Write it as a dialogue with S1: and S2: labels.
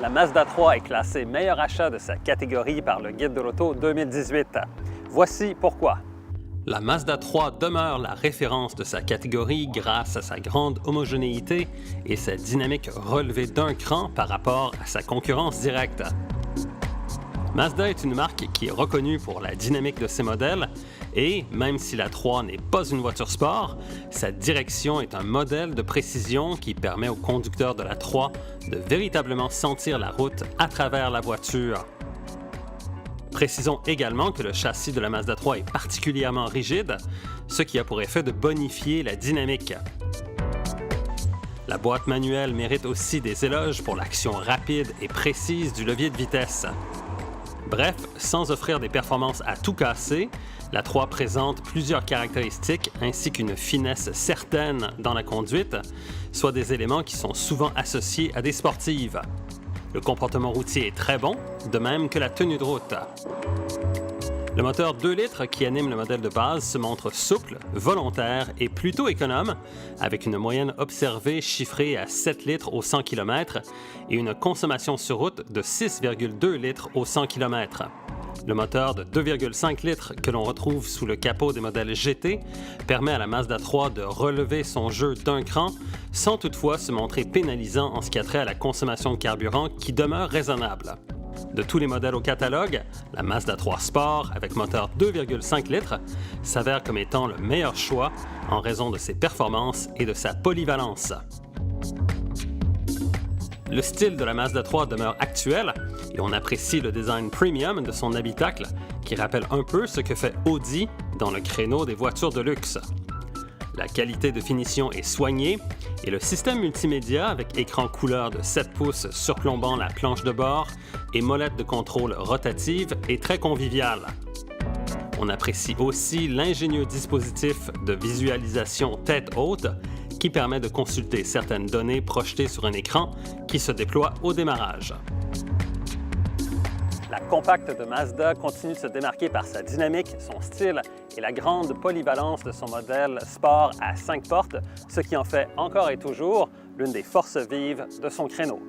S1: La Mazda 3 est classée meilleur achat de sa catégorie par le Guide de l'auto 2018. Voici pourquoi. La Mazda 3 demeure la référence de sa catégorie grâce à sa grande homogénéité et sa dynamique relevée d'un cran par rapport à sa concurrence directe. Mazda est une marque qui est reconnue pour la dynamique de ses modèles et, même si la 3 n'est pas une voiture sport, sa direction est un modèle de précision qui permet au conducteur de la 3 de véritablement sentir la route à travers la voiture. Précisons également que le châssis de la Mazda 3 est particulièrement rigide, ce qui a pour effet de bonifier la dynamique. La boîte manuelle mérite aussi des éloges pour l'action rapide et précise du levier de vitesse. Bref, sans offrir des performances à tout casser, la 3 présente plusieurs caractéristiques ainsi qu'une finesse certaine dans la conduite, soit des éléments qui sont souvent associés à des sportives. Le comportement routier est très bon, de même que la tenue de route. Le moteur 2 litres qui anime le modèle de base se montre souple, volontaire et plutôt économe, avec une moyenne observée chiffrée à 7 litres au 100 km et une consommation sur route de 6,2 litres au 100 km. Le moteur de 2,5 litres que l'on retrouve sous le capot des modèles GT permet à la Mazda 3 de relever son jeu d'un cran sans toutefois se montrer pénalisant en ce qui a trait à la consommation de carburant qui demeure raisonnable. De tous les modèles au catalogue, la Mazda 3 Sport avec moteur 2,5 litres s'avère comme étant le meilleur choix en raison de ses performances et de sa polyvalence. Le style de la Mazda 3 demeure actuel et on apprécie le design premium de son habitacle qui rappelle un peu ce que fait Audi dans le créneau des voitures de luxe. La qualité de finition est soignée et le système multimédia avec écran couleur de 7 pouces surplombant la planche de bord et molette de contrôle rotative est très convivial. On apprécie aussi l'ingénieux dispositif de visualisation tête haute qui permet de consulter certaines données projetées sur un écran qui se déploie au démarrage. La compacte de Mazda continue de se démarquer par sa dynamique, son style et la grande polyvalence de son modèle sport à 5 portes, ce qui en fait encore et toujours l'une des forces vives de son créneau.